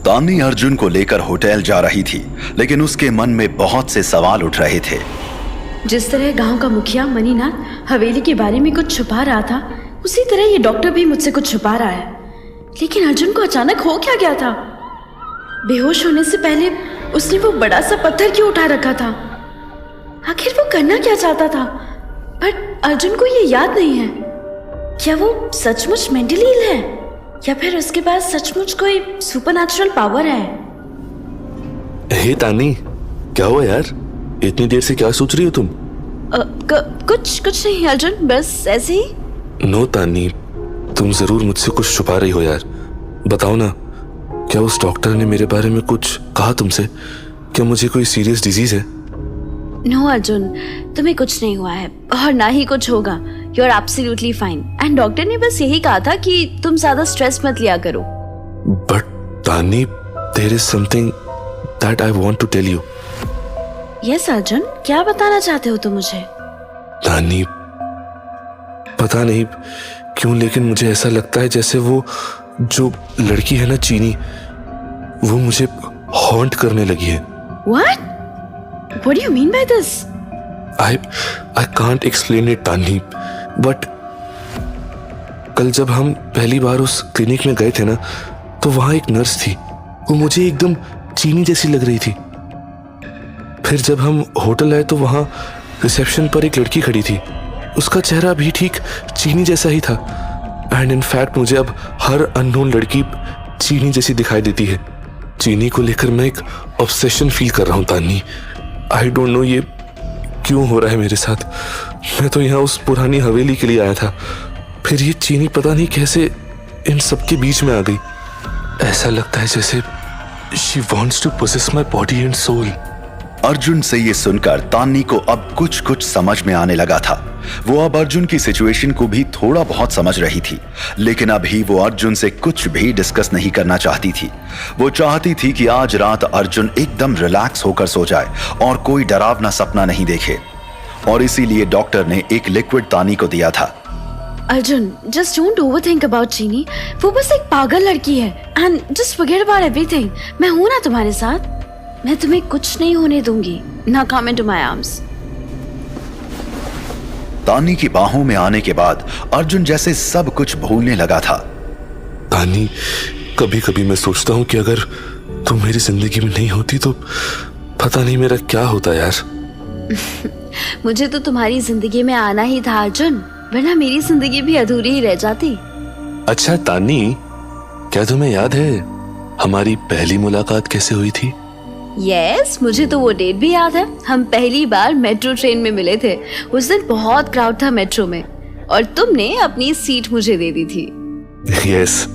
तान्नी अर्जुन को लेकर होटल जा रही थी, लेकिन उसके मन में बहुत से सवाल उठ रहे थे। जिस तरह गांव का मुखिया मनीनाथ हवेली के बारे में कुछ छुपा रहा था, उसी तरह ये डॉक्टर भी मुझसे कुछ छुपा रहा है। लेकिन अर्जुन को अचानक हो क्या गया था? बेहोश होने से पहले उसने वो बड़ा सा पत्थर क्यों उठा रखा था? आखिर वो करना क्या चाहता था? पर अर्जुन को ये याद नहीं है। क्या वो सचमुच मेंटली इल है, या फिर उसके पास सचमुच कोई सुपरनैचुरल पावर है? हे तानी, क्या हुआ यार? इतनी देर से क्या सोच रही हो तुम? कुछ नहीं अर्जुन, बस ऐसे ही। नो तानी, तुम जरूर मुझसे कुछ छुपा रही हो यार। बताओ ना, क्या उस डॉक्टर ने मेरे बारे में कुछ कहा तुमसे? क्या मुझे कोई सीरियस डिजीज है? नो अर्जुन, तुम्हें कुछ नहीं हुआ है और ना ही कुछ होगा। You are absolutely fine. And doctor ने बस यही कहा था कि तुम ज्यादा स्ट्रेस मत लिया करो। But Tani, there is something that I want to tell you. Yes Arjun, क्या बताना चाहते हो तुम मुझे? तानी, पता नहीं क्यों, लेकिन मुझे ऐसा लगता है जैसे वो जो लड़की है ना, चीनी, वो मुझे हॉन्ट करने लगी है। What? What do you mean by this? I can't explain it, तानी, बट कल जब हम पहली बार उस क्लिनिक में गए थे ना, तो वहां एक नर्स थी। वो मुझे एकदम चीनी जैसी लग रही थी। फिर जब हम होटल आए तो वहां रिसेप्शन पर एक लड़की खड़ी थी। उसका चेहरा भी ठीक चीनी जैसा ही था। एंड इनफैक्ट मुझे अब हर अननोन लड़की चीनी जैसी दिखाई देती है। चीनी को लेकर मैं एक ऑब्सेशन फील कर रहा हूँ तानी। आई डोंट नो ये क्यों हो रहा है मेरे साथ। मैं तो यहाँ उस पुरानी हवेली के लिए आया था, फिर ये चीनी पता नहीं कैसे इन सबके बीच में आ गई। ऐसा लगता है जैसे she wants to possess my body and soul. Arjun से ये सुनकर तान्नी को अब कुछ समझ में आने लगा था। वो अब अर्जुन की सिचुएशन को भी थोड़ा बहुत समझ रही थी, लेकिन अभी वो अर्जुन से कुछ भी डिस्कस नहीं करना चाहती थी। वो चाहती थी कि आज रात अर्जुन एकदम रिलैक्स होकर सो जाए और कोई डरावना सपना नहीं देखे, और इसीलिए डॉक्टर ने एक लिक्विड तान्नी को दिया था। Arjun, just don't overthink about चीनी। वो बस एक पागल लड़की है and just forget about everything. मैं हूं ना तुम्हारे साथ। मैं तुम्हें कुछ नहीं होने दूंगी। ना कम इनटू माय आर्म्स। तान्नी की बाहों में आने के बाद अर्जुन जैसे सब कुछ भूलने लगा था। तानी, कभी कभी मैं सोचता हूँ कि अगर तुम मेरी जिंदगी में नहीं होती तो पता नहीं मेरा क्या होता यार। मुझे तो तुम्हारी जिंदगी में आना ही था अर्जुन, वरना मेरी जिंदगी भी अधूरी ही रह जाती। अच्छा तानी, क्या तुम्हें याद है हमारी पहली मुलाकात कैसे हुई थी? यस, मुझे तो वो डेट भी याद है। हम पहली बार मेट्रो ट्रेन में मिले थे। उस दिन बहुत क्राउड था मेट्रो में और तुमने अपनी सीट मुझे दे दी थी। यस,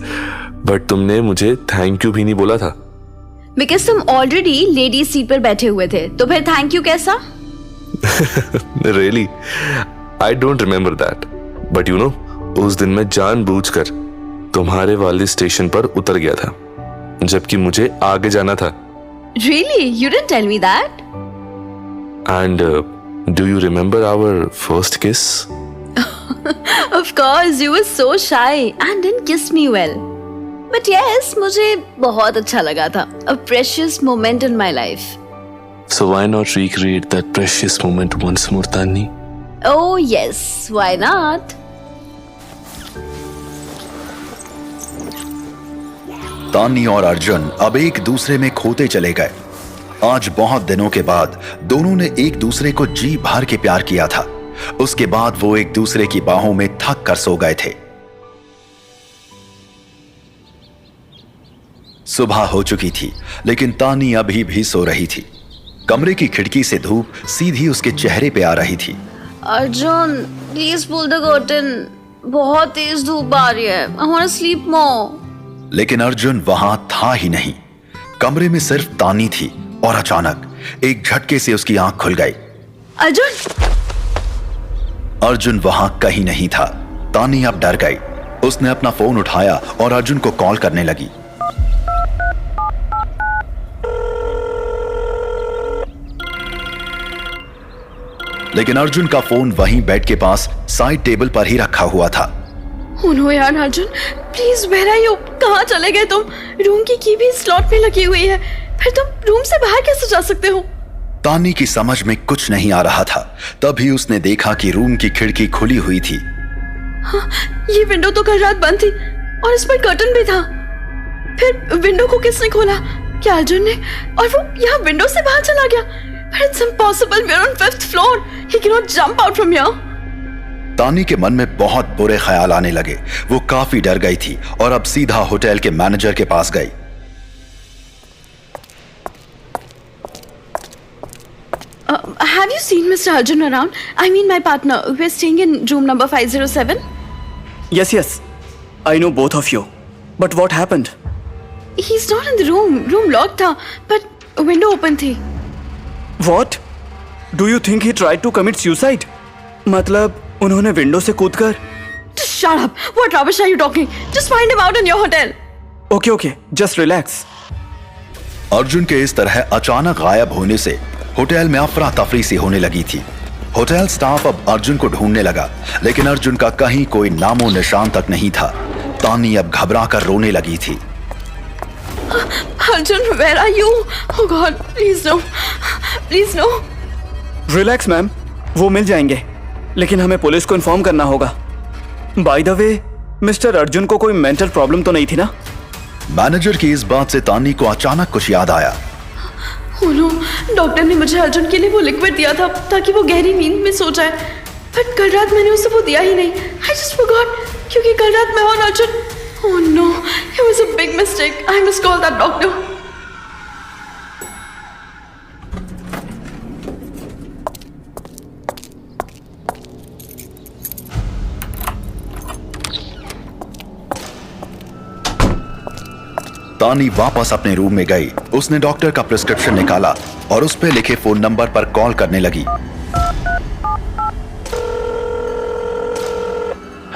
बट तुमने मुझे थैंक यू भी नहीं बोला था। बिकॉज तुम ऑलरेडी लेडीज सीट पर बैठे हुए थे, तो फिर थैंक यू कैसा? Really, I don't remember that, but you know, उस दिन मैं जानबूझकर तुम्हारे वाले स्टेशन पर उतर गया था, जबकि मुझे आगे जाना था। Really? You didn't tell me that. And do you remember our first kiss? Of course, you were so shy and didn't kiss me well. But yes, मुझे बहुत अच्छा लगा था. A precious moment in my life. So why not recreate that precious moment once more, Tani? Oh yes, why not? तान्नी और अर्जुन अब एक दूसरे में खोते चले गए। आज बहुत दिनों के बाद दोनों ने एक दूसरे को जी भर के प्यार किया था। उसके बाद वो एक दूसरे की बाहों में थक कर सो गए थे। सुबह हो चुकी थी, लेकिन तान्नी अभी भी सो रही थी। कमरे की खिड़की से धूप सीधी उसके चेहरे पे आ रही थी। Arjun, please pull the curtain. बहुत तेज धूप आ रही है। I want to sleep more. लेकिन अर्जुन वहां था ही नहीं। कमरे में सिर्फ तान्नी थी और अचानक एक झटके से उसकी आंख खुल गई। अर्जुन वहां कहीं नहीं था। तान्नी अब डर गई। उसने अपना फोन उठाया और अर्जुन को कॉल करने लगी। लेकिन अर्जुन का फोन वहीं बेड के पास साइड टेबल पर ही रखा हुआ था। नो यार Arjun, please where are you? कहाँ चले गए तुम? रूम की भी स्लॉट में लगी हुई है, फिर तुम रूम से बाहर कैसे जा सकते हो? तानी की समझ में कुछ नहीं आ रहा था। तभी उसने देखा कि रूम की खिड़की खुली हुई थी। हाँ, ये विंडो तो कल रात बंद थी और इस पर कर्टन भी था। फिर विंडो को किसने खोला? क्या अर्जुन ने? और वो यहाँ विंडो से बाहर चला गया? But it's impossible. We're on 5th floor. He cannot jump out from here. तानी के मन में बहुत बुरे ख्याल आने लगे। वो काफी डर गई थी और अब सीधा होटल के मैनेजर के पास गई। Have you seen Mr. Arjun around? I mean my partner. We're staying in room number 507. Yes. I know both of you. But what happened? He's not in the room. Room locked था, but window open थी. What? Do you think he tried to commit suicide? मतलब उन्होंने window से कूदकर? Just shut up. What rubbish are you talking? Just find him out in your hotel. Okay. Just relax. Arjun के इस तरह अचानक गायब होने से होटल में अफरा तफरी सी होने लगी थी। होटल स्टाफ अब अर्जुन को ढूंढने लगा, लेकिन अर्जुन का कहीं कोई नामो निशान तक नहीं था। तानी अब घबरा कर रोने लगी थी। Arjun, where are you? Oh God, please no. Please no. Relax ma'am, वो मिल जाएंगे, लेकिन हमें पुलिस को इन्फॉर्म करना होगा। By the way, mister Arjun को कोई मेंटल प्रॉब्लम तो नहीं थी ना? मैनेजर की इस बात से तानी को अचानक कुछ याद आया। Oh no, डॉक्टर ने मुझे अर्जुन के लिए वो लिक्विड दिया था ताकि वो गहरी नींद में सो जाए, बट कल रात मैंने उसे वो दिया ही नहीं। I just forgot, क्योंकि कल रात मैं और Arjun. Oh no, it was a big mistake. I must call that doctor. तानी वापस अपने रूम में गई। उसने डॉक्टर का प्रिस्क्रिप्शन निकाला और उस पे लिखे फोन नंबर पर कॉल करने लगी।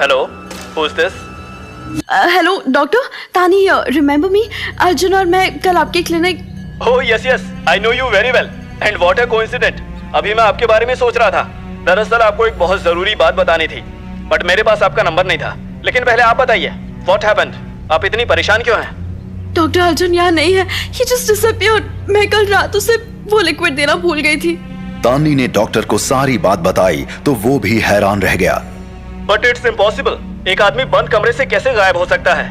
Hello, who is this? Hello doctor, तानी रिमेम्बर मी? अर्जुन और मैं कल आपके clinic. Oh yes, I know you very well and what a coincident. अभी मैं आपके बारे में सोच रहा था। दरअसल आपको एक बहुत जरूरी बात बतानी थी, बट मेरे पास आपका नंबर नहीं था। लेकिन पहले आप बताइए, व्हाट हैपेंड? आप इतनी परेशान क्यों हैं? डॉक्टर, अर्जुन यहाँ नहीं है। He just disappeared. मैं कल रात उसे वो लिक्विड देना भूल गई थी। तानी ने डॉक्टर को सारी बात बताई तो वो भी हैरान रह गया। But it's impossible. एक आदमी बंद कमरे से कैसे गायब हो सकता है?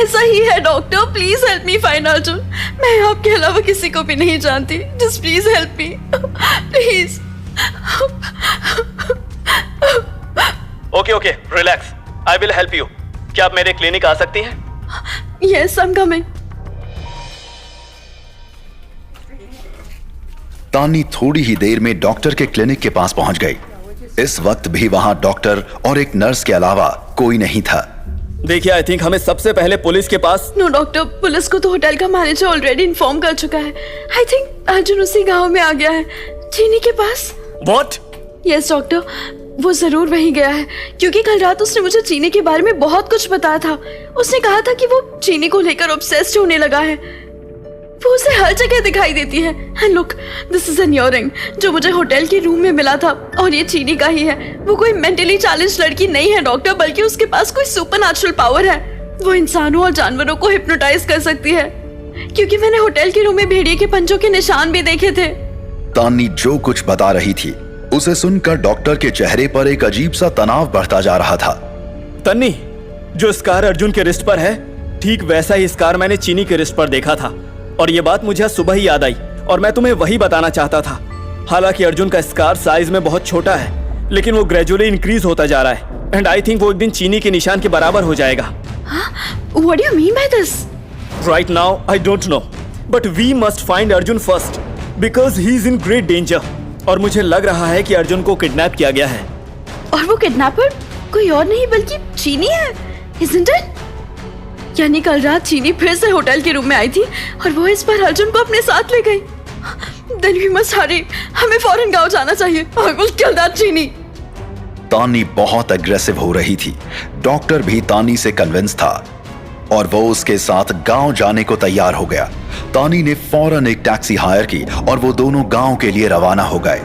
ऐसा ही है doctor, please help me find Arjun. मैं आपके अलावा किसी को भी नहीं जानती। Just please help me, please. Okay, relax, I will help you. क्या आप मेरे क्लिनिक आ सकती हैं? Yes, I am coming. तानी थोड़ी ही देर में डॉक्टर के क्लिनिक के पास पहुंच गई। इस वक्त भी वहां डॉक्टर और एक नर्स के अलावा कोई नहीं था। देखिए, आई थिंक हमें सबसे पहले पुलिस के पास। नो डॉक्टर, पुलिस को तो होटल का मैनेजर ऑलरेडी इन्फॉर्म कर चुका है। आई थिंक अर्जुन उसी गांव में आ गया है, चीनी के पास। व्हाट? यस डॉक्टर, वो जरूर वहीं गया है, क्योंकि कल रात उसने मुझे चीनी के बारे में बहुत कुछ बताया था। उसने कहा था कि वो चीनी को लेकर ऑब्सेस्ड होने लगा है। वो उसे हर जगह दिखाई देती है। And look, this is an earring जो मुझे होटल के रूम में मिला था, और ये चीनी का ही है। वो कोई मेंटली चैलेंज्ड लड़की नहीं है डॉक्टर, बल्कि उसके पास कोई सुपरनैचुरल पावर है। वो इंसानों और जानवरों को हिप्नोटाइज कर सकती है, क्योंकि मैंने होटल के रूम में भेड़िए के पंजों के निशान भी देखे थे। तानी जो कुछ बता रही थी उसे सुनकर डॉक्टर के चेहरे पर एक अजीब सा तनाव बढ़ता जा रहा था। तन्नी, जो स्कार अर्जुन के रिस्ट पर है, ठीक वैसा ही स्कार मैंने चीनी के रिस्ट पर देखा था, और ये बात मुझे सुबह ही याद आई, और मैं तुम्हें वही बताना चाहता था। हालांकि अर्जुन का स्कार साइज में बहुत छोटा है, लेकिन वो ग्रेजुअली इंक्रीज होता जा रहा है, एंड आई थिंक वो एक दिन चीनी के निशान के बराबर हो जाएगा। What do you mean by this? Right now, I don't know, but we must find Arjun first because he is in great danger. और मुझे लग रहा है कि अर्जुन को किडनैप किया गया है। और वो किडनैपर कोई और नहीं बल्कि चीनी है, isn't it? यानी कल रात चीनी फिर से होटल के रूम में आई थी और वो इस बार अर्जुन को अपने साथ ले गई। Then we must hurry. हमें फौरन गांव जाना चाहिए। I will kill that चीनी। तानी बहुत अग्रेसिव हो रही थी। डॉक्टर भी तानी से कन्विंस था और वो उसके साथ गांव जाने को तैयार हो गया। तानी ने फौरन एक टैक्सी हायर की और वो दोनों गांव के लिए रवाना हो गए।